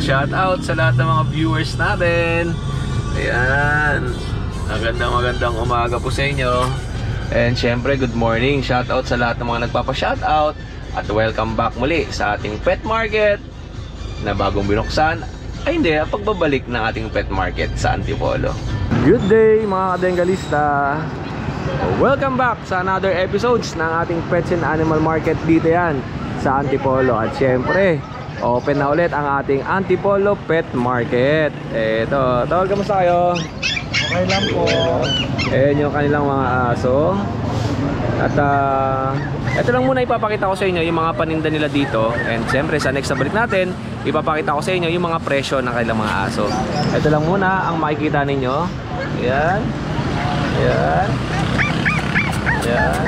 Shout out sa lahat ng mga viewers natin. Ayan. Magandang umaga po sa inyo. And syempre, good morning. Shout out sa lahat ng mga nagpapa-shout out. At welcome back muli sa ating pet market na bagong binuksan. Ay hindi, pagbabalik ng ating pet market sa Antipolo. Good day mga kadengalista. Welcome back sa another episodes ng ating Pets and Animal Market dito yan sa Antipolo. At syempre, open na ulit ang ating Antipolo Pet Market. Eto, tawag, kamusta kayo? Okay lang po. Ayan yung kanilang mga aso. At ito lang muna ipapakita ko sa inyo yung mga paninda nila dito. And siyempre sa next na balik natin, ipapakita ko sa inyo yung mga presyo ng kanilang mga aso. Ito lang muna ang makikita ninyo. Ayan. Ayan. Ayan.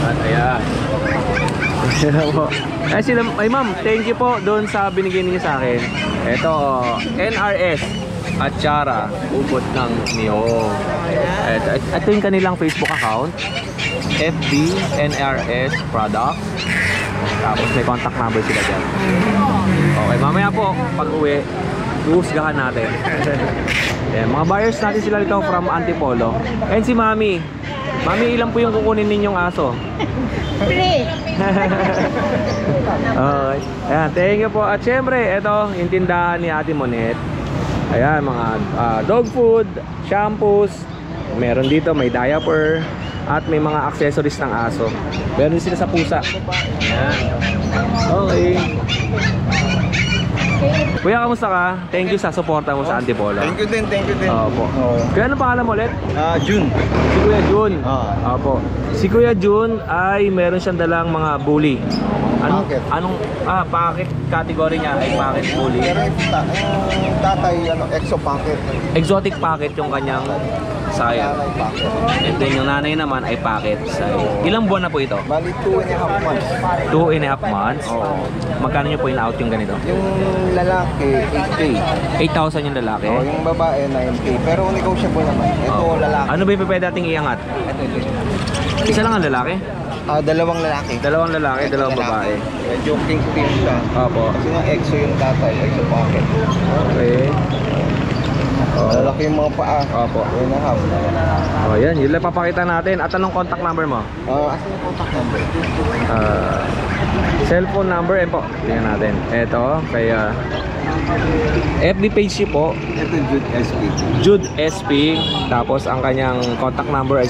At ayan. Ay sila, ay ma'am, thank you po doon sa binigay niyo sa akin. Ito, NRS at Chara, ubot ng niyog. Ito yung kanilang Facebook account, FB NRS Product. Tapos may contact number sila dyan. Okay, mamaya po pag uwi, husgahan natin. Ayan, mga buyers natin sila dito from Antipolo. And si Mami, Mami, ilan po yung kukunin ninyong aso? 3. Okay. Ayan, thank you po. At syempre, ito yung tindahan ni Ate Monet. Ayan, mga dog food, shampoos. Meron dito, may diaper. At may mga accessories ng aso. Meron din sila sa pusa. Ayan. Okay. Kuya, kamusta ka? Thank you sa suporta mo sa Antipolo. Thank you din, thank you din. Opo. Kuya, ano pangalan mo ulit? June. Si Kuya June. Opo. Si Kuya June ay meron siyang dalang mga bully. Packet. Packet category niya ay packet bully. Pero yung tatay, exo packet. Exotic packet yung kanyang sayo. Tatay packet. And then yung nanay naman ay packet sayo. Ilang buwan na po ito? Bali 2.5 months. 2.5 months. Oo. Magkano nyo po in-out yung ganito? Yung lalaki, 8K. 8,000 yung lalaki. Yung babae, 9K. Pero negotiable naman. Ito, lalaki. Ano ba yung pwede nating iangat? Ito. Isa lang ang lalaki? Dalawang lalaki. Dalawang lalaki, dalawang babae. Medyo pink siya. Opo. Kasi nga exo yung tatay, exo pocket. Okay. Lalaki yung mga paa. Opo. 1.5. Oh, yan. Yun lang papakita natin. At anong contact number mo? Asan yung contact number? Cellphone number. Po. Tingnan natin. Ito. Kaya FB page niyo po. Ito Jude SP. Jude SP. Tapos ang kanyang contact number ay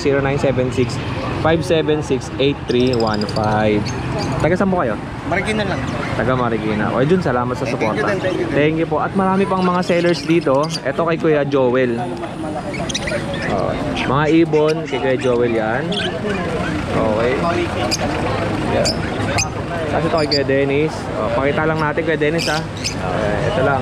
0976-576-8315. Taga saan po kayo? Marikina lang. Taga Marikina. O Jun, salamat sa suporta. Thank you. Thank you po. At marami pang mga sellers dito. Ito kay Kuya Joel. Mga ibon kay Kuya Joel yan. Okay. Yeah. Kasi ito kay Kuya Dennis. Pakita lang natin Kuya Dennis ha. Ito lang.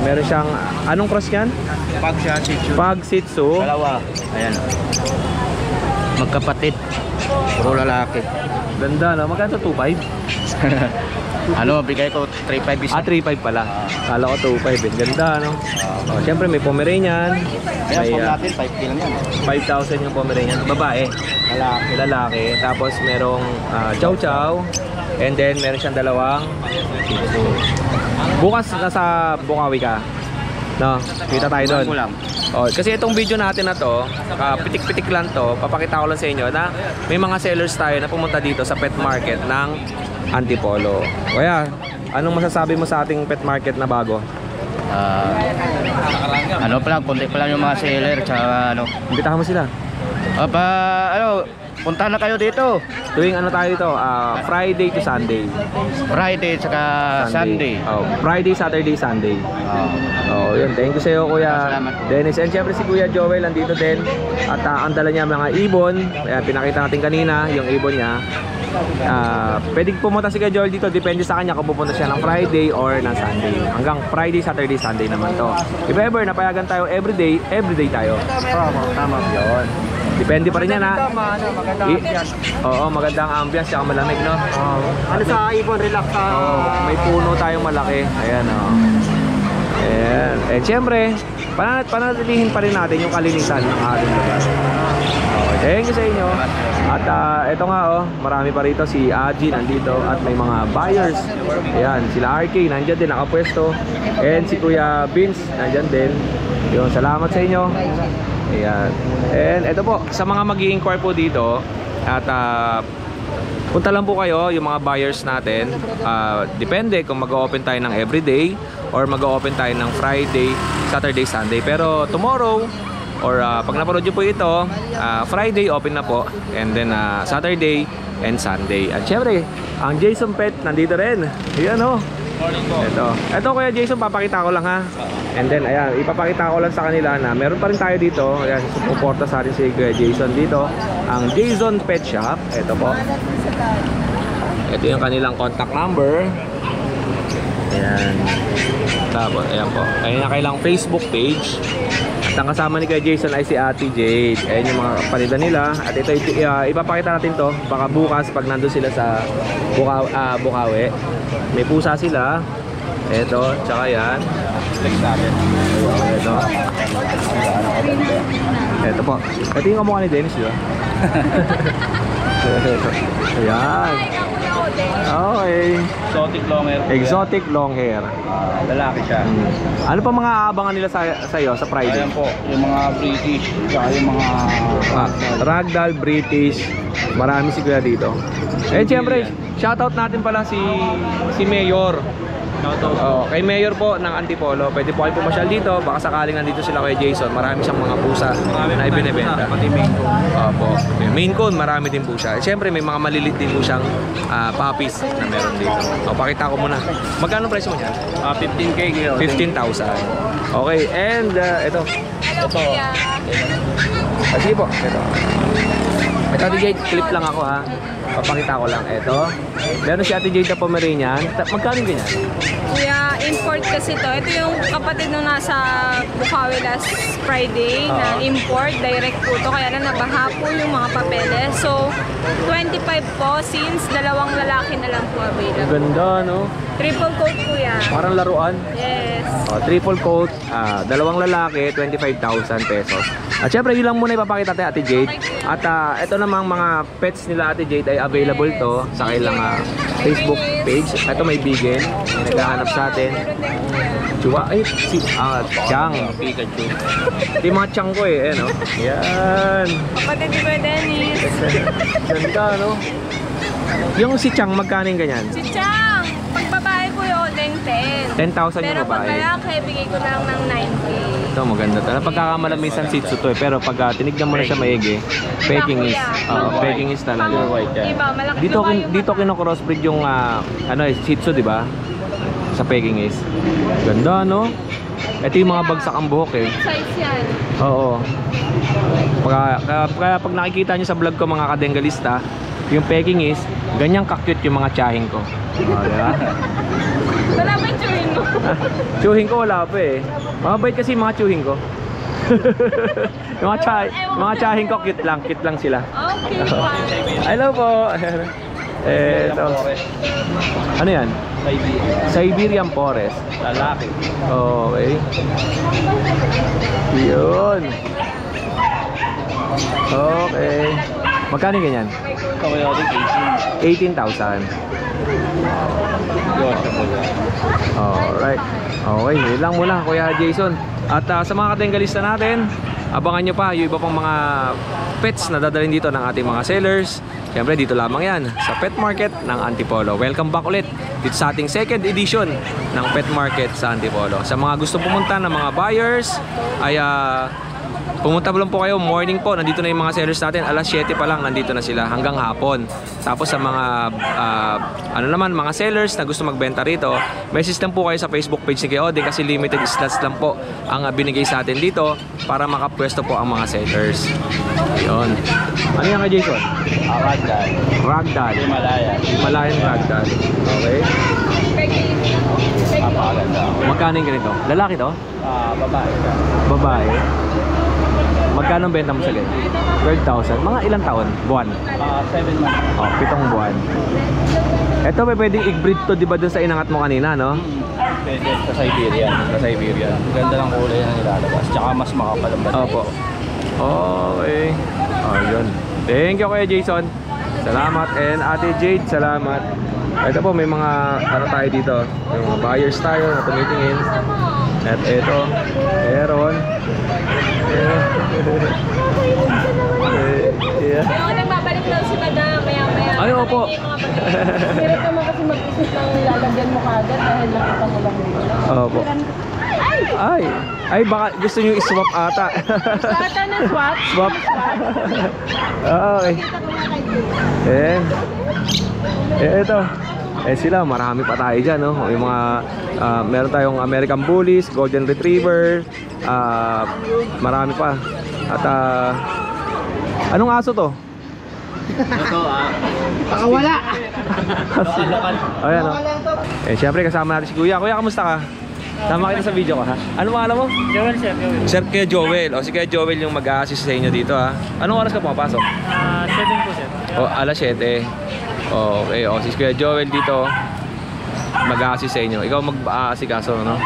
Meron siyang, anong cross yan? Pag siya, Shih Tzu. Pag Shih Tzu. Dalawa. Ayan. Magkapatid. Puro lalaki. Ganda no? Magkano 2.5? Bigay ko 3.5 isa. 3.5 pala. Kala ko 2.5 eh. Ganda no? Siyempre may Pomeranian. Ayan, May phone natin, 5K lang yan. 5,000 yung Pomeranian. Babae. Lalaki. Lalaki. Tapos merong Chow Chow. And then meron siyang dalawang Shih Tzu. Bukas nasa Bukawi ka. No, kita tayo doon. Kasi itong video natin na to, pitik-pitik lang to. Papakita ko lang sa inyo na may mga sellers tayo na pumunta dito sa pet market ng Antipolo. Kaya, anong masasabi mo sa ating pet market na bago? Konti pa lang yung mga seller, tsaka Imbitahan mo sila. punta na kayo dito. Tuwing ano tayo dito, Friday to Sunday. Friday, tsaka Sunday. Friday, Saturday, Sunday. Yun. Thank you sa iyo, Kuya Salamat. Dennis. And syempre si Kuya Joel nandito din. At ang dala niya mga ibon. Kaya pinakita natin kanina yung ibon niya. Pwede pumunta si Kuya Joel dito. Depende sa kanya kung pupunta siya ng Friday or ng Sunday. Hanggang Friday, Saturday, Sunday naman to. If ever napayagan tayo everyday tayo. Tama. Yun. Depende pa rin yan ha. Magandang ambiance. Oo, magandang ambiance. Tsaka malamig no. Ano sa ibon, relax ka. May puno tayong malaki. Ayan o. Ayan. And syempre, panatilihin pa rin natin yung kalinisan ng ating lugar. Thank you sa inyo. At ito nga marami pa rito, si Aji nandito at may mga buyers. Ayan, sila RK nandyan din nakapwesto. And si Kuya Vince nandyan din. Yun, salamat sa inyo. Ayan. And ito po, sa mga mag-i-inquire po dito at punta lang po kayo, yung mga buyers natin. Depende kung mag-open tayo ng everyday or mag-open tayo ng Friday, Saturday, Sunday. Pero tomorrow or pag napanood nyo po ito, Friday open na po, and then Saturday and Sunday. At syempre, ang Jason Pet nandito rin. Ayan Morning po. ito Kuya Jason, papakita ko lang ha. And then ayan, ipapakita ko lang sa kanila na meron pa rin tayo dito. Ayan, suporta sa atin si Kuya Jason dito, ang Jason Pet Shop. Ito po, ito yung kanilang contact number. Ayan. Tapos, ayan po, ayun na kailang Facebook page. At ang kasama ni Kuya Jason ay si Ate Jade. Ayan yung mga paninda nila. At ito, ipapakita natin to baka bukas pag nandun sila sa Bukawi. May pusa sila. Ito, tsaka yan. Ito po. Ito yung kamukha ni Dennis, di ba? Ayan. Okay. Exotic long hair. Exotic long hair. Lalaki siya. Ano pa mga aabangan nila sa iyo sa Friday? Ayan po, yung mga British, tsaka yung mga Ragdoll, British. Marami si Kuya dito. Eh siyempre, shoutout natin pala si Mayor. Kay Mayor po ng Antipolo. Pwede po kayo pumasyal dito. Baka sakaling nandito sila kay Jason. Marami siyang mga pusa na ibinebenta. pati main ko. Opo. Yung Maine Coon, marami din po siya. Siyempre, may mga malilit din po siyang puppies na meron dito. Pakita ko muna. Magkano presyo mo niyan? 15K kayo. 15,000. Okay, and ito. Ito. Sige po, ito. Ito, Ate Jade, clip lang ako ha. Papakita ko lang. Ito. Meron si Ate Jade na Pomeranian. Magkano ganyan? Kuya, import kasi to. Ito yung kapatid nung nasa Bukawi last Friday na import. Direct po to. Kaya na nabaha po yung mga papeles. So, 25 po since dalawang lalaki na lang po available. Ganda, no? Triple coat po yan. Parang laruan. Yes. Triple coat, dalawang lalaki, 25,000 pesos. At syempre, yun lang muna ipapakita tayo, Ate Jade. At ito namang mga pets nila, Ate Jade, ay available to sa kailang Facebook page. Ito may bigel, may naghahanap sa atin. Chua, ay, si Chang. Pikachu. Ito yung mga Chang ko eh, no? Yan. Kapatid ni Kuya Dennis. Ganda, no? Yung si Chang, magkano yung ganyan? Si Chang. Pag babae po yung 10. 10,000 Pero yung pag babae. lalaki, bigay ko lang ng 9K. Ito, maganda talaga. Pagkakamalamin Shih Tzu to eh. Pero pag tinignan mo na siya maigi, Pekingese. Pekingese talaga. White yan. Diba? Malaki Dito luwa yung dito mata. kino-crossbreed yung Shih Tzu, di ba? Sa Pekingese. Ganda, no? Ito yung mga bagsak ang buhok eh. Size yan. Oo. Kaya pag nakikita niyo sa vlog ko mga kadenggalista, yung Pekingese, ganyang ka-cute yung mga tiyahing ko. Di ba? Wala ba yung chewing mo? Tiyuhin ko wala pa eh. Mabait kasi yung mga tiyuhin ko. Yung mga tiyahing ko, cute lang sila. Okay, fine. Hello po. Ito. Ano yan? Siberian Forest. Lalaki. Okay. Yun. Okay. Magkano yung ganyan? Chaotic 18,000. Alright. Okay, yun lang muna Kuya Jason. At sa mga katenggalista natin, abangan nyo pa yung iba pang mga pets na dadalhin dito ng ating mga sellers. Siyempre dito lamang yan sa Pet Market ng Antipolo. Welcome back ulit dito sa ating second edition ng Pet Market sa Antipolo. Sa mga gusto pumunta ng mga buyers ay pumunta lang po kayo, morning po, nandito na yung mga sellers natin, alas 7 pa lang nandito na sila hanggang hapon. Tapos sa mga mga sellers na gusto magbenta rito, may system po kayo sa Facebook page ni Kuya Oding kasi limited slots lang po ang binigay sa atin dito para makapwesto po ang mga sellers. Yun. Ano yan kay Jason? Ragdoll. Ragdoll. Himalayan Ragdoll. Okay. Napakaganda. Magkano yung ganito? Lalaki to? Babae siya. Babae? Magkano ang benta mo sa ganito? 12,000. Mga ilang taon? Buwan? 7 months. 7 buwan. Ito may pwedeng i-breed to, di ba dun sa inangat mo kanina, no? Pwede sa Siberian. Ganda ng kulay na nilalabas. Tsaka mas makapal ang balat. Opo. Okay. Oh, yun. Thank you Kuya Jason. Salamat. And Ate Jade, salamat. Ito po, may mga ano tayo dito. May mga buyers tayo na tumitingin. At ito, meron. Yeah. Oo, nagbabalik lang si Madam, maya-maya. Ay, opo. Hirap naman kasi mag-isip ng lalagyan mo kagad dahil nakita mo lang dito. Opo. Ay, baka gusto nyo i-swap ata. Ata na swap? Swap. Okay. Ito. Sila, marami pa tayo dyan, no? Yung mga, meron tayong American Bullies, Golden Retriever, marami pa. At, anong aso to? Ito Pakawala! lokal. Ayan, no? Siyempre, kasama natin si Kuya. Kuya, kamusta ka? Tama kita sa video ko, ha? Ano pangalan mo? Joel, chef. Sir, Kuya Joel. O, si Kuya Joel yung mag-a-assist sa inyo dito, ha? Anong oras ka pumapasok? 7 po, chef. O, alas 7. Okay, o, si Kuya Joel dito mag-a-assist sa inyo. Ikaw mag-aasikaso, no?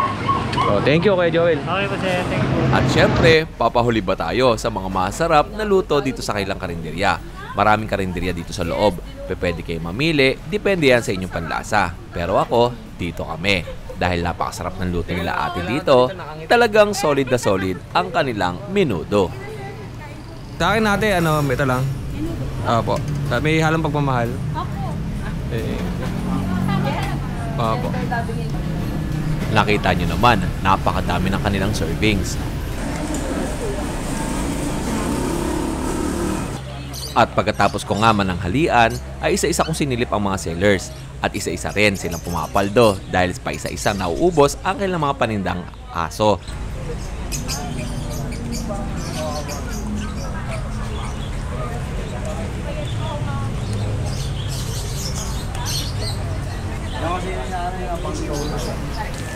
O, thank you, Kuya Joel. Okay po, chef. Thank you. At syempre, papahuli ba tayo sa mga masarap na luto dito sa Kailang Karinderya? Maraming karinderya dito sa loob. Pwede kayo mamili, depende yan sa inyong panlasa. Pero ako, dito kami. Dahil napakasarap ng luto nila ate dito, talagang solid na solid ang kanilang menudo. Sa akin natin, ito lang. Opo. May halang pagmamahal. Opo. Nakita nyo naman, napakadami ng kanilang servings. At pagkatapos ko nga mananghalian, ay isa-isa kong sinilip ang mga sellers. At isa-isa rin silang pumapaldo dahil pa isa-isa nauubos ang kanilang mga panindang aso.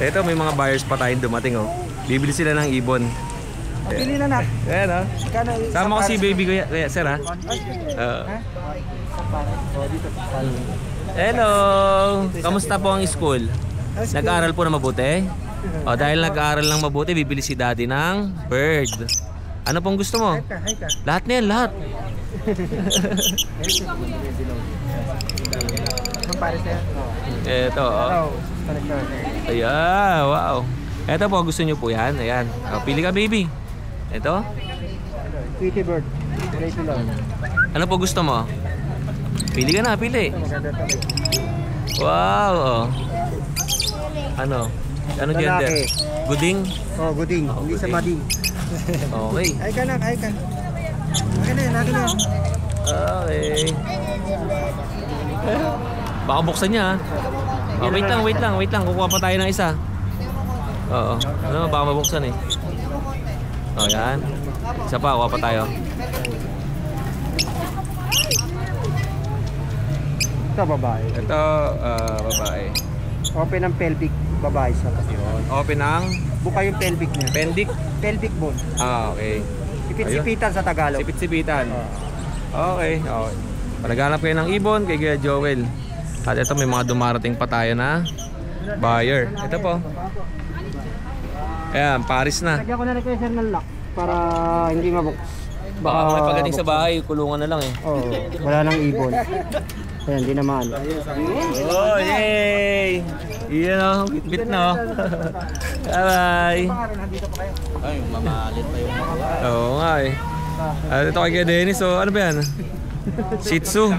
Ito, may mga buyers pa tayong dumating, oh. Bibili sila ng ibon. Pili na natin. Ayan, oh. Kano Sama ko si baby kuya, sir, ha? Hello! Kamusta po ang school? Nag-aaral po na mabuti? O, dahil nag-aaral ng mabuti, bibili si daddy ng bird. Ano pong gusto mo? Lahat na yan, lahat. Ito, oh. Ayan, wow. Ito po, gusto nyo po yan. Ayan. O, pili ka, baby. Ito. Tweety bird. Tweety lang. Ano po gusto mo? Pili ka na, pili. Wow, oh. Ano? Ano gender? Lalaki. Guding? Oh, guding. Oh, Hindi sa guding. mading. Okay. Ay ka na, ay ka. Akin na yan, akin na yan. Okay. Baka buksan niya, ha? Oh, wait lang. Kukuha pa tayo ng isa. Oo. Ano, baka mabuksan, eh. Oh, yan. Isa pa, kuha pa tayo. Ito, babae. Ito, babae. Open ang pelvic, babae sa pasiyon. Open ang Buka yung pelvic niya. pendik. Pelvic bone. Ah, okay. Sipit-sipitan sa Tagalog. Sipit-sipitan. Okay. Palaganap kayo ng ibon kay Kuya Joel. At ito, may mga dumarating pa tayo na buyer. Ito po. Ayan, Paris na. Lagyan ko na request ng lock para hindi mabuks. Baka pagdating sa bahay, kulungan na lang, eh. Oo, wala nang ibon. Ayan, di naman. Oh, yay! Iyan, oh. Bit na, oh. Bye-bye. Ay, mamalit pa yung mga. Oo nga, eh. At ito kay Kuya Dennis, oh. Ano ba yan? Shih Tzu.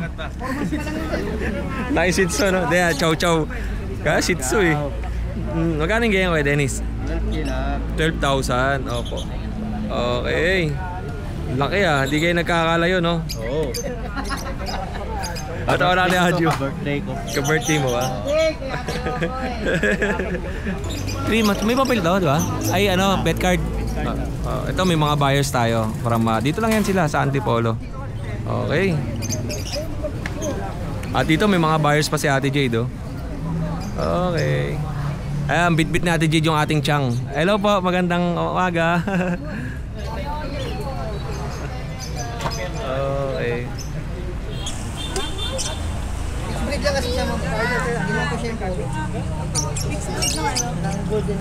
Tayo Shih Tzu, no? Daya, chow chow. Kaya Shih Tzu, eh. Magkano yung ganyan kay Dennis? 12,000. Opo. Okay. Laki, ah. Hindi kayo nagkakalayo, no? Oo. At ako natin, Adjo. Birthday ko. Ka-birthday mo ba? 3 months. May papel daw, di ba? Ay, ano, bet card. Ito, may mga buyers tayo. From, dito lang yan sila, sa Antipolo. Okay. At dito, may mga buyers pa si Ate Jade, oh. Okay. Ayan, bit-bit ni Ate Jade yung ating tiyang. Hello po, magandang umaga. Okay. bigla kasi siya mag-order. Ilan ko siya yung card? Ng golden.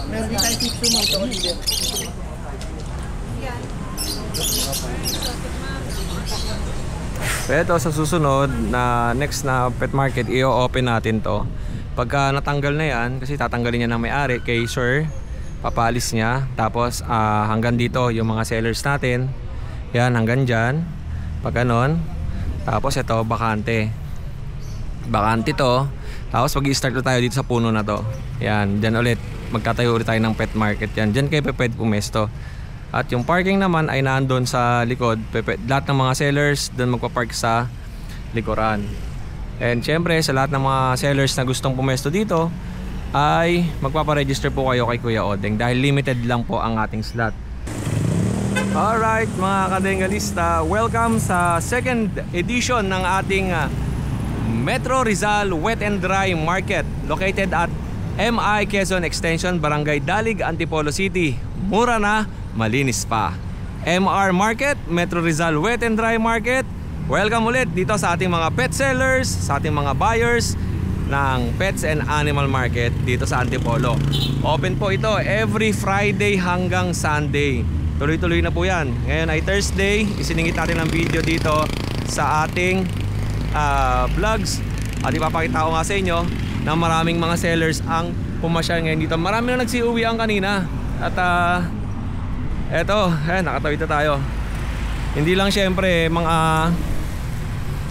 Meron din tayo tip mo ito. Ito sa susunod na next na pet market, i-open natin to. Pagka natanggal na yan, kasi tatanggalin niya ng may-ari kay sir, papalis niya. Tapos hanggang dito yung mga sellers natin. Yan, hanggang dyan. Pag ganon. Tapos ito, bakante. Bakante to. Tapos mag-i-start na tayo dito sa puno na to. Yan, dyan ulit. Magtatayo ulit tayo ng pet market yan. Dyan kayo pwede pumesto. At yung parking naman ay nandun sa likod. Lahat ng mga sellers doon magpa-park sa likuran. And syempre sa lahat ng mga sellers na gustong pumesto dito ay magpaparegister po kayo kay Kuya Odeng dahil limited lang po ang ating slot. Alright mga kadengalista, welcome sa second edition ng ating Metro Rizal Wet and Dry Market located at MI Quezon Extension, Barangay Dalig, Antipolo City. Mura na, malinis pa. MR Market, Metro Rizal Wet and Dry Market. Welcome ulit dito sa ating mga pet sellers, sa ating mga buyers ng pets and animal market dito sa Antipolo. Open po ito every Friday hanggang Sunday. Tuloy-tuloy na po yan. Ngayon ay Thursday. Isiningit natin ang video dito sa ating vlogs. At ipapakita ko nga sa inyo na maraming mga sellers ang pumasyal ngayon dito. Marami na nagsiuwi ang kanina. At eto, nakatawid na tayo. Hindi lang syempre mga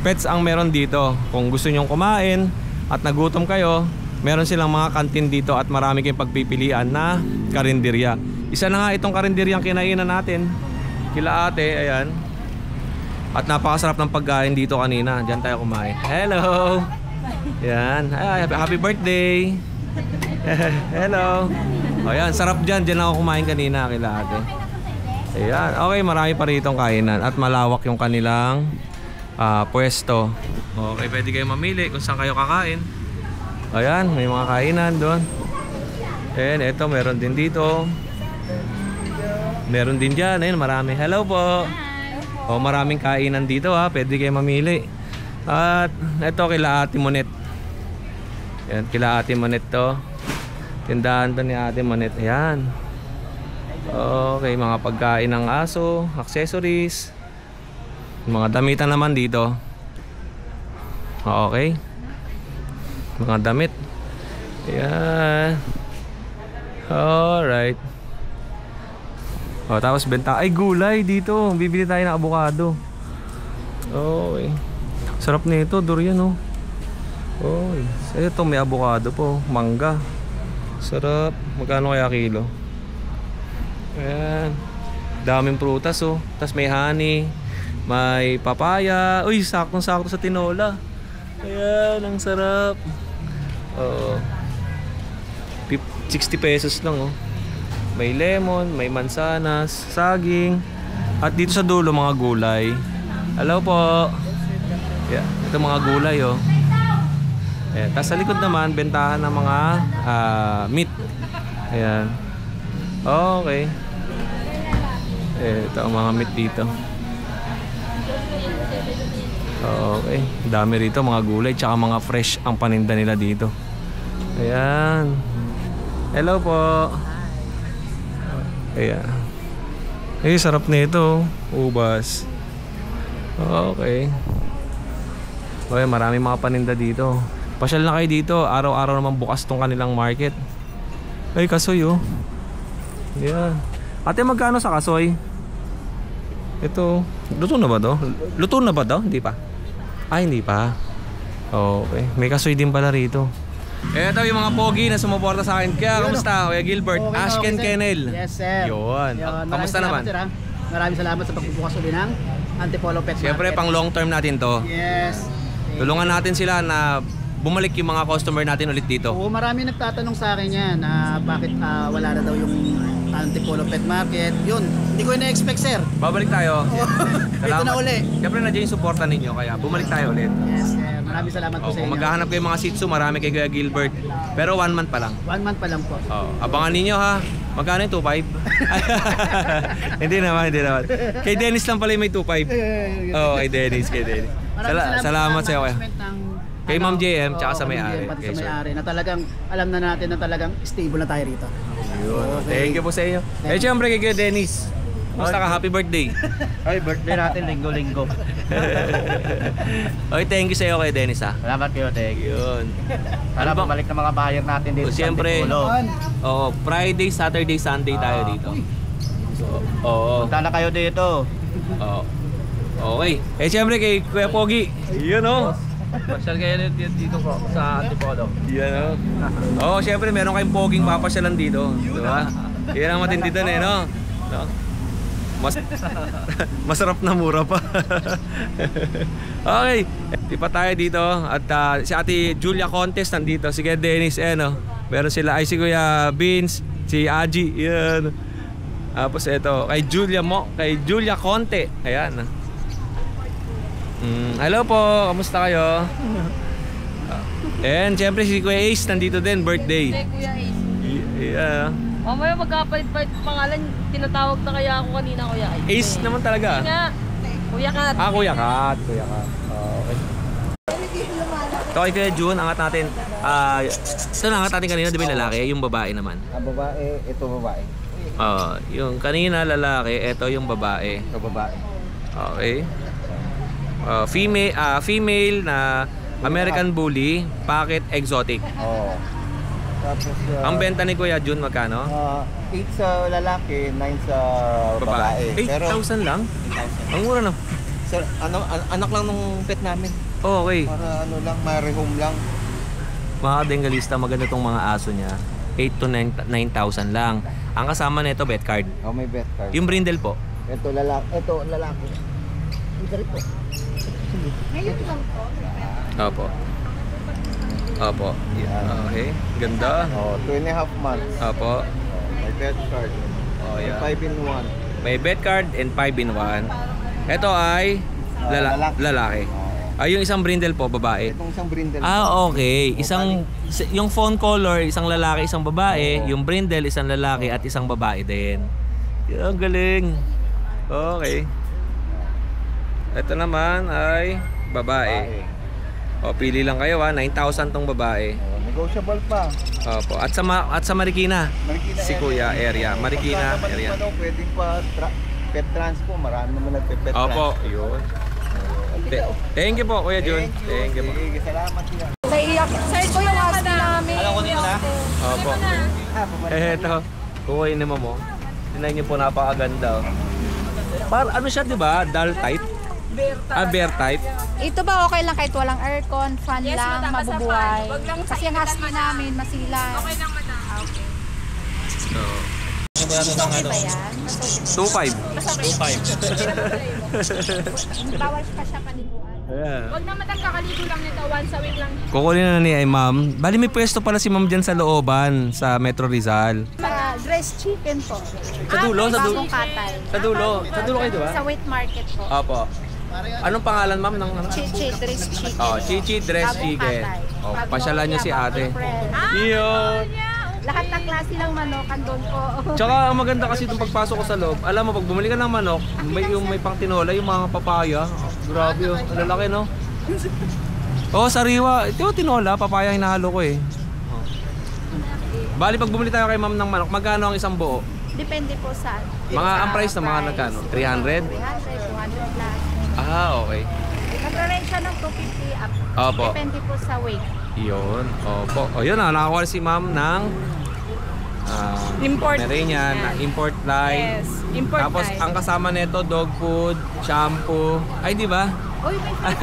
pets ang meron dito. Kung gusto nyong kumain at nagutom kayo, meron silang mga kantin dito at marami kayong pagpipilian na karinderya. Isa na nga itong karinderyang kinainan natin kila ate, ayan. At napakasarap ng pagkain dito kanina. Diyan tayo kumain. Hello! Yan, happy birthday! Hello! O yan, sarap dyan. Diyan ako kumain kanina kila ate. Ayan, okay, marami pa rito kainan at malawak yung kanilang pwesto. Okay, pwede kayo mamili kung saan kayo kakain. Ayan, may mga kainan doon. And eto, meron din dito. Meron din dyan, ayun, marami. Hello po! O, maraming kainan dito ha, pwede kayo mamili. At eto, kila Ate Monet. Ayan, kila Ate Monet to. Tindahan to ni Ate Monet. Ayan. Okay, mga pagkain ng aso, accessories, mga damitan naman dito. Okay, mga damit. Ayan. Alright. O, tapos benta. Ay, gulay dito. Bibili tayo ng avocado. Okay. Sarap nito, durian oh. Okay. Ito may avocado po, mangga. Sarap. Magkano kaya kilo? Ayan. Daming prutas oh. Tapos may honey, may papaya. Uy, saktong-sakto sa tinola. Ayan, ang sarap. Oo. 60 pesos lang oh. May lemon, may mansanas, saging. At dito sa dulo mga gulay. Hello po. Yeah, ito mga gulay oh. Ayan. Tapos sa likod naman, bentahan ng mga meat. Ayan. Okay. Ito ang mga meat dito. Okay. Dami rito mga gulay tsaka mga fresh ang paninda nila dito. Ayan. Hello po. Ayan. Eh, sarap nito. Ubas. Okay. Okay, marami mga paninda dito. Pasyal na kayo dito. Araw-araw naman bukas tong kanilang market. Ay, kasoy oh. Ayan. Ate, magkano sa kasoy? Ito. Luto na ba to? Luto na ba to? Hindi pa. Ay, hindi pa. Okay. May kasoy din pala rito. Ito yung mga pogi na sumuporta sa akin. Kaya, kamusta? Kuya Gilbert, Okay, Ashken sir. Kennel. Yes, sir. Yun. Kamusta naman? Sir, maraming salamat sa pagbubukas uli ng Antipolo Pet Siyempre, Market. pang long term natin to. Yes. Tulungan natin sila na bumalik yung mga customer natin ulit dito. Oo, marami nagtatanong sa akin yan na bakit wala na daw yung Antipolo Pet Market. Yun, hindi ko na-expect, sir. Babalik tayo. Ito na uli. Siyempre, nandiyan yung suporta ninyo. Kaya bumalik tayo ulit. Yes, sir. Maraming salamat po sa Kung inyo. maghahanap kayo mga Shih Tzu, marami kay Kuya Gilbert. Pero 1 month pa lang. 1 month pa lang po. Abangan ninyo ha. Magkano yung 2.5? Hindi naman. Kay Dennis lang pala yung may 2.5. Oo, kay Dennis. Salamat sa iyo. Kay Ma'am JM, tsaka sa may-ari. Pati sa may-ari na talagang alam na natin na talagang stable na tayo rito. Yun. Thank you po sa inyo. Eh, syempre kay Dennis. Basta ka, happy birthday. Ay, birthday natin, linggo-linggo. Okay, thank you sa iyo kay Dennis ha. Salamat kayo, Tek. Yun. Para bumalik na mga buyer natin dito Siyempre, Friday, Saturday, Sunday tayo dito. So, Punta na kayo dito. Okay. Eh, siyempre kay Kuya Pogi. Yun o. Pasyal kayo dito po sa Antipolo. Yan o. Siyempre meron kayong Poging papasyalan dito. Diba? Yan ang matindi doon eh, no? Masarap na mura pa. Okay. Di pa tayo dito. At si Ate Julia Contes nandito. Si Kuya Dennis, meron sila. Ay, si Kuya Vince. Si Aji. Yan. Tapos ito. Kay Julia Conte. Ayan. Hello po. Kamusta kayo? And siyempre si Kuya Ace nandito din. Birthday. Kuya Ace. Yeah. Mamaya magkapalit-palit pangalan, tinatawag na kaya ako kanina Kuya Ace. Ace naman talaga. Nga, Kuya Kat. Kuya Kat. Okay. Ito kay Kuya June, angat natin. Ito angat natin kanina, di ba yung lalaki? Yung babae naman. Babae, ito babae. Yung kanina lalaki, ito yung babae. Ito babae. Okay. Female na American Bully, pocket exotic. Tapos, Ang benta ni Kuya June magkano? 8 sa lalaki, 9 sa babae. 8,000 lang? Ang mura na. Sir, anak lang nung pet namin. Okay. Para ma-rehome lang. Mga Bengalista, maganda tong mga aso niya. 8 to 9,000 lang. Ang kasama nito vet card. May vet card. Yung brindle po. Ito lalaki. Ito rin po. Ngayon lang po. Opo. Okay. Ganda. 2.5 months. Opo. May vet card. Yeah. 5 in 1. May vet card and 5 in 1. Ito ay lalaki. Yung isang brindle po, babae. Itong isang brindle. Okay. Yung phone color, isang lalaki, isang babae. Yung brindle, isang lalaki at isang babae din. Ang galing. Okay. Ito naman ay babae. Pili lang kayo 9,000 tong babae. Negotiable pa. Opo. At sa Marikina. Si Kuya area. Marikina area. Pwede pa pet transpo, marami naman nagpe-pet transpo. Opo, yun. Thank you po, Kuya Jun. Thank you po. Sige, salamat siya. Sir, ko yung ask namin. Alam ko nito na. Opo. Eto, kukunin naman mo. Tingnan niyo po, napakaganda. Ano siya, di ba? Dull type? Bear type. Ito ba okay lang kahit walang aircon, fan Yes, lang, madam, basta mabubuhay? fan. Wag lang Kasi ang husky namin, masila. Okay lang, madam. Okay. Okay ba yan? 2.5. Bawal pa siya panibuan. Wag na madam, kakaligo lang nito. Once a week lang. Kukunin na ni ma'am. Bali may pwesto pala si ma'am dyan sa looban, sa Metro Rizal. Dress chicken po. Sa dulo? Sa dulo? Bagong katay. Sa dulo? Sa dulo kayo, di ba? Sa wet market po. Opo. Anong pangalan ma'am ng ano? Chichi dress chicken. Chichi Dress Bagong Chicken. katay. Pasyalan niyo si ate. Yun. Lahat ng klase ng manok andun po. Tsaka ang maganda kasi itong pagpasok ko sa loob, alam mo pag bumili ka ng manok, may pang tinola, yung mga papaya. Grabe oh, ang lalaki no. Sariwa. Ito tinola, papaya hinahalo ko eh. Bali pag bumili tayo kay ma'am ng manok, magkano ang isang buo? Depende po sa Ang price na mga nagkano? 300? 300, 200 plus. Okay. Nag-range siya ng 250 up. Opo. Depende po sa weight. Yun. Opo. Yun na, nakakuha si ma'am ng Import. Pomeranian, na import line. Yes, import Tapos line. ang kasama nito dog food, shampoo. Ay, di ba? Uy, may free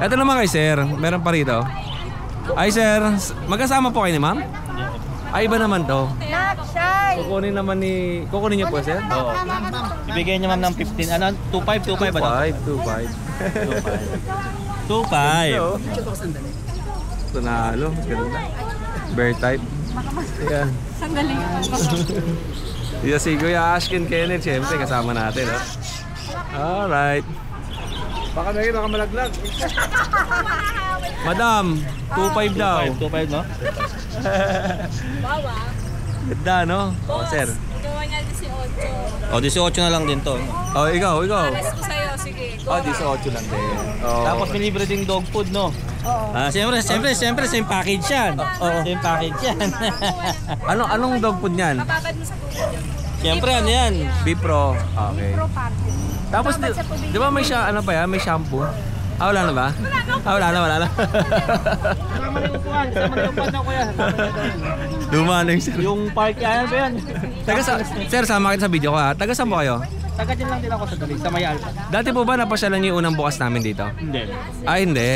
Ito naman kay sir, meron pa rito. Ay sir, magkasama po kayo ni ma'am? Ay, iba naman to. Kukunin niyo po sir? Oo. Ibigay niya ma'am ng 15, 2.5 ba? 2.5. 2.5. Tunalo, ganda. Bear type. Ayan. Sandali. Si Kuya Ashkin Kenneth, syempre kasama natin. Alright. Baka malaglag. Madam, 2.5 daw. 2.5 no? Bawa. Ganda, no? Oo, sir. Gawa niya 18. O, 18 na lang din to. Oh, ikaw. Alas ko sa'yo, sige. Go. 18 lang din. Oh. Tapos may libre ding dog food, no? Siyempre, same package yan. Same package yan. Anong dog food niyan? Babad mo sa Google yun. Siyempre, ano yan? Bipro. Okay. Pro party. Tapos, di ba may may shampoo? Wala na ba? Wala na. Kasama na yung upuan na kuya. Luma na yung sir. Yung park, yan ba yan? Sir, sama kita sa video ko ha. Taga saan po kayo? Taga dyan lang din ako sa Dalig, sa May Alpha. Dati po ba napasyalan niyo yung unang bukas namin dito? Hindi. Hindi.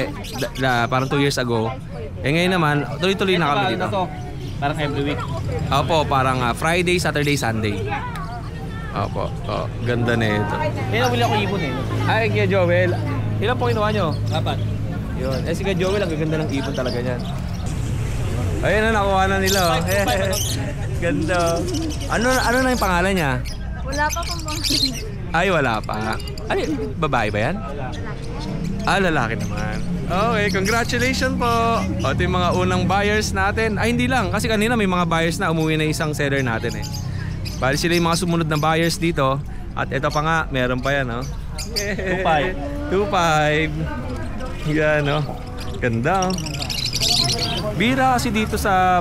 Parang 2 years ago. Ngayon naman, tuloy-tuloy na kami dito. Parang every week. Opo, parang Friday, Saturday, Sunday. Opo. Oh, ganda na ito. Kaya nabili ako ibon eh. Ay, kaya Joel. Ilan po kinuha nyo? 4. Yun. Si Kaya Joel, ang ganda ng ibon talaga niyan. Ayun na, nakuha na nila. Oh. Ganda. Ano na yung pangalan niya? Wala pa pang mga. Ay, wala pa. Ano, babae ba yan? Lalaki naman. Okay, congratulations po. Ito yung mga unang buyers natin. Ay, hindi lang. Kasi kanina may mga buyers na umuwi na isang seller natin eh. Bali sila yung mga sumunod na buyers dito. At ito pa nga, meron pa yan, oh. 2.5. Yan, oh. Ganda, oh. Bihira kasi dito sa...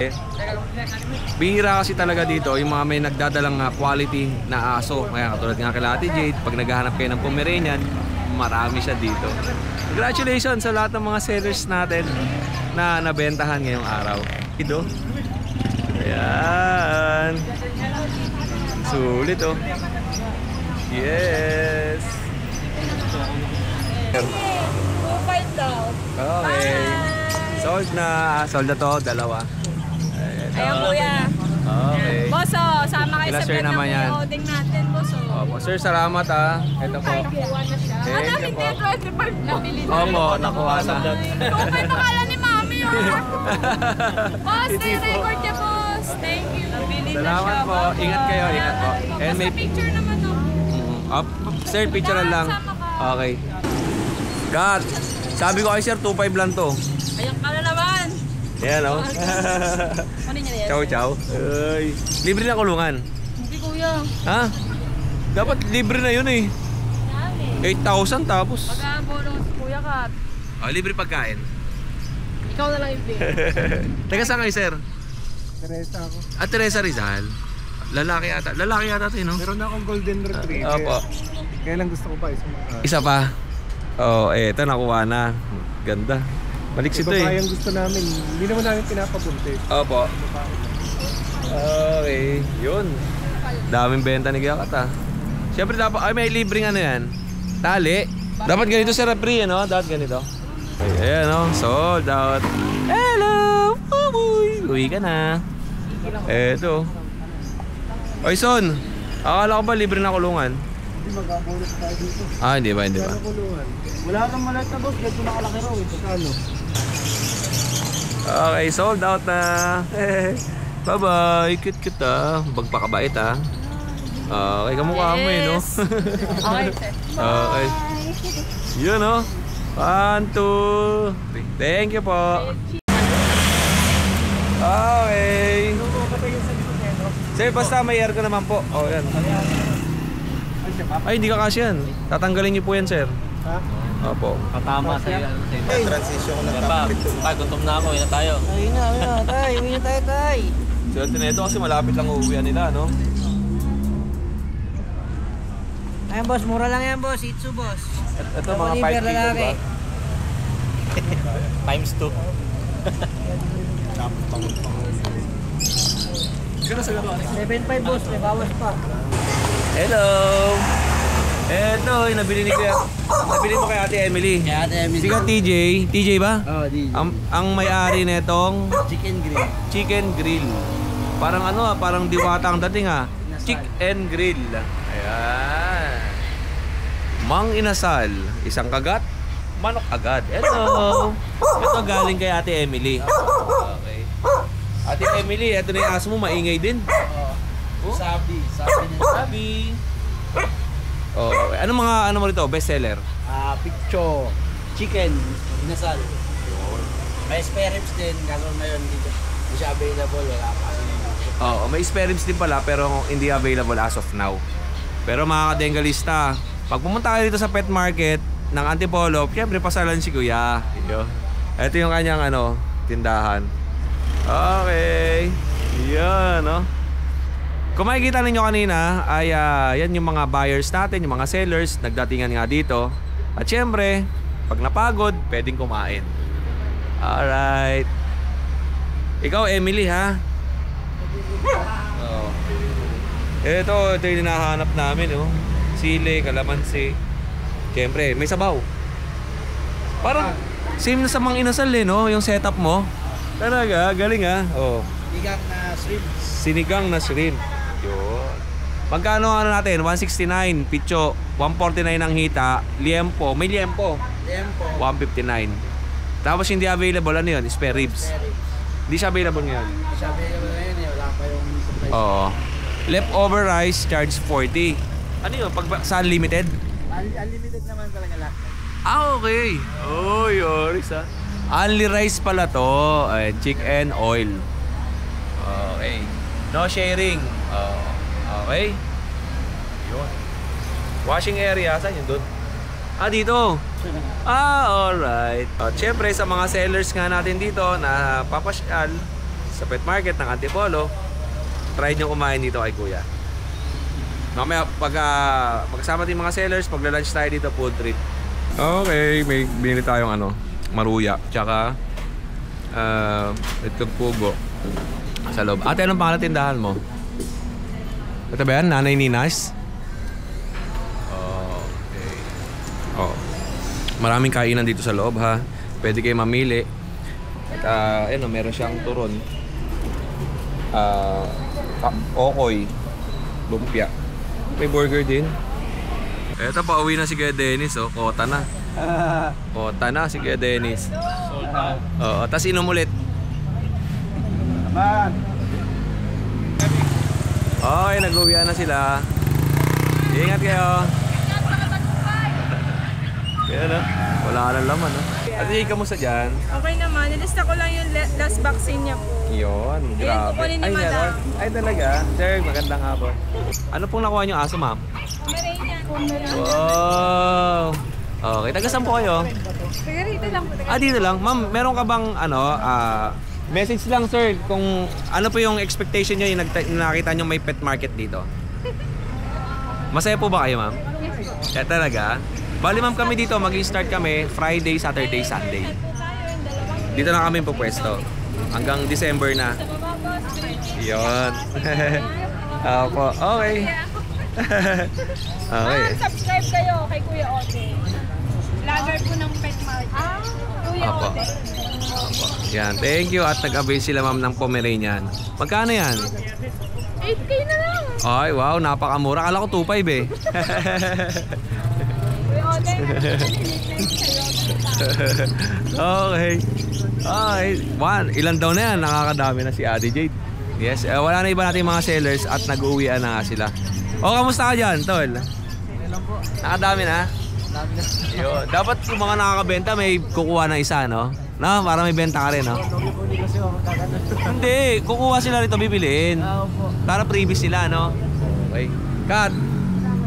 Bihira kasi talaga dito yung mga may nagdadalang quality na aso. Kaya katulad nga kay Ate Jade, pag naghahanap kayo ng Pomeranian, marami siya dito. Congratulations sa lahat ng mga sellers natin na nabentahan ngayong araw. Ito. Ayan. Sulit, oh. Yes. 2.5 daw. Okay. Sold na. Sold na to, dalawa. Ayan kuya. Okay. Boss, sama kayo Kila sa sir vlog naman yan. ng loading natin, boss. Opo. Sir, salamat ah. Ito po. Kuha na siya. Thank you po. 25 nabili na. Opo, nakuha na. 2.5 akala ni mami yun. Boss, na-record niya, boss. Thank you. Nabili na Salamat siya. po. Ingat kayo, ingat po. And may Picture naman, no? Sir, picture lang. Okay. God, sabi ko kay sir, 2.5 lang to. Ayan ka na naman. Ayan, oh. Ano niya yan? Chow, chow. Ay. Libre na kulungan. Hindi, kuya. Ha? Dapat libre na yun eh. 8,000 tapos. Pag-abolong si Kuya Kat. Libre pagkain. Ikaw na lang i-play. Taga saan kayo, sir? Teresa ako. Teresa Rizal. Lalaki yata. Lalaki yata ito, no? Meron na akong golden retriever. Opo. Kaya lang gusto ko pa Isa pa. Ito nakuha na. Ganda. Maliksit to eh. Iba pa yung gusto namin. Hindi naman namin pinapabuntis. Opo. Okay. Yun. Daming benta ni Gakat ah. Siyempre dapat, may libreng ano yan. Tali. Dapat ganito sa refri, ano? Dapat ganito. Ayan, no? Sold out. Hello! Uy! Uwi ka na. Eto. Oy, Son. Akala ko ba libre na kulungan? Hindi mag-abulot tayo dito. Hindi ba? Kano kulungan? Wala kang malat na boss. Ganito nakalaki raw eh. Kano? Okay, sold out na. Bye-bye. Cute ah. Bagpakabait ah. Okay, kamukha mo eh, no? Okay, sir. Okay. Yun, no? 1, 2, 3. Thank you po. Okay. Sir, basta may air ka naman po. Yan. Ay, hindi ka kasi yan. Tatanggalin niyo po yan, sir. Ha? Opo. Patama sa iyo. Transition na Tay, gutom na ako. Uwi na tayo. Uwi na tayo, tay. Swerte na ito kasi malapit lang uuwian nila, no? Ayan boss, mura lang yan boss, Itsu boss. Ito mga 5 kilo ba? Times 2. Gano'n sa gano'n? 7.5 boss, may bawas pa. Hello! Eto, yung nabili ni Kuya. Nabili mo kay Ate Emily. Kaya ate Emily. Si ka TJ. TJ ba? Oh, di. Ang may-ari netong Chicken grill. chicken grill. Parang ano parang diwata ang dating Chick and grill. Ayan. Mang inasal. Isang kagat, manok agad. Hello! Ito galing kay Ate Emily. Okay. Ate Emily, ito na yung aso mo, maingay din. Sabi. Sabi. Oh, ano mo rito? Best seller? Picture, chicken, inasal. May spare ribs din, kaso ngayon dito. Hindi siya available, wala pa. Oo, may spare ribs din pala pero hindi available as of now. Pero mga kadengalista, pag pumunta kayo dito sa pet market ng Antipolo, syempre pasalan si Kuya. Ito yung kanyang tindahan. Okay. Yan, no? Kung makikita ninyo kanina, ay yan yung mga buyers natin, yung mga sellers, nagdatingan nga dito. At syempre, pag napagod, pwedeng kumain. Alright. Ikaw, Emily, ha? Oh. Ito yung hinahanap namin, oh. Sili, kalamansi. Siyempre, may sabaw. Parang same na sa mga inasal, no? Yung setup mo. Talaga, galing, ha? Oh. Sinigang na shrimp. Sinigang na shrimp. Yun. Magkano natin? 169. Picho. 149 ang hita. Liempo. May liempo. Liempo. 159. Tapos hindi available, ano yun? Spare ribs. Hindi siya available ngayon. Hindi siya available ngayon eh. Wala pa yung supply. Oo. Leftover rice charge 40. Ano yun? Sa unlimited? Unlimited naman talaga lahat. Okay. Oh, yoris ha. Only rice pala to. Chicken oil. Okay. No sharing. Okay. Yun. Washing area. Saan yun doon? Dito. Alright. Siyempre sa mga sellers nga natin dito na papasyal sa pet market ng Antipolo, try nyo kumain dito kay Kuya. Mamaya pagkasama din mga sellers, magla-lunch tayo dito, food trip. Okay, may binili tayong maruya, tsaka itlog pugo sa loob. Ate, anong pangalan tindahan mo? Ito ba yan? Nanay Ninas? Okay. Oh. Maraming kainan dito sa loob, ha. Pwede kayo mamili. At meron siyang turon. Okoy. Lumpia. May burger din. Eto, pauwi na si Kuya Dennis, oh. Kota na. Kota na si Kuya Dennis. Oo, tas inom ulit. Okay, nag-uwian na sila. Ingat kayo. Kaya na, wala ka ng laman, ha. Ate, kamusta dyan? Okay naman, nilista ko lang yung last vaccine niya po. Yun, grabe. kukunin ni Madam. meron? Ay, talaga? Sir, magandang hapon. Ano pong nakuha niyo aso, ma'am? Wow! Okay, taga-saan po kayo? Dito lang po. Dito lang. Ma'am, meron ka bang message lang, sir, kung ano po yung expectation niyo yung nakita niyo may pet market dito? Masaya po ba kayo, ma'am? Talaga? Bali, ma'am, kami dito, mag-start kami Friday, Saturday, Sunday. Dito na kami pupwesto. Hanggang December na. Yun. Opo. Okay. Okay. Subscribe kayo kay Kuya Ote. Vlogger po ng pet market. Kuya Opo. Ote. Opo. Yan. Thank you. At nag-avail sila, ma'am, ng Pomeranian. Magkano yan? 8K na lang. Ay, wow. Napakamura. Kala ko 2.5 eh. Kuya Ote. Okay. Okay. Ilan daw na yan? Nakakadami na si Ate Jade. Yes. Wala na iba natin mga sellers at nag-uwian na nga sila. Kamusta ka dyan, Tol? Nakadami na? Dami na. Yun. Dapat yung mga nakakabenta may kukuha ng isa, no? No? Para may benta ka rin, no? Hindi. Kukuha sila rito, bibiliin. Para previous sila, no? Okay. Kat,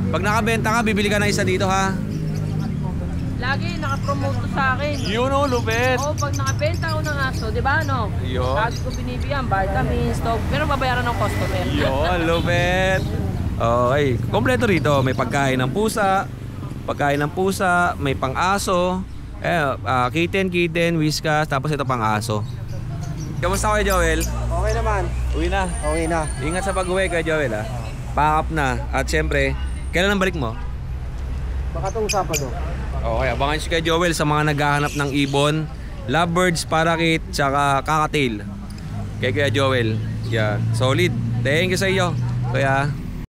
pag nakabenta ka, bibili ka ng isa dito, ha? Lagi nakapromote to sa akin. Yun, oh, lupit. Oo, pag nakabenta ako ng aso, di ba ano? Yun. Lagi ko binibigyan, vitamins, stock, pero babayaran ng customer. Yun, lupit. Okay. Kompleto rito. May pagkain ng pusa, may pang-aso, kitten, whiskas, tapos ito pang-aso. Kamusta kayo, Joel? Okay naman. Uwi na. Okay na. Ingat sa pag-uwi kay Joel, ha? Pack up na. At syempre, kailan ang balik mo? Baka itong Sabado. Okay, abangan si kay Joel sa mga naghahanap ng ibon, lovebirds, parakeet, tsaka kakatail. Kay Kuya Joel. Yeah, solid. Thank you sa iyo, Kuya.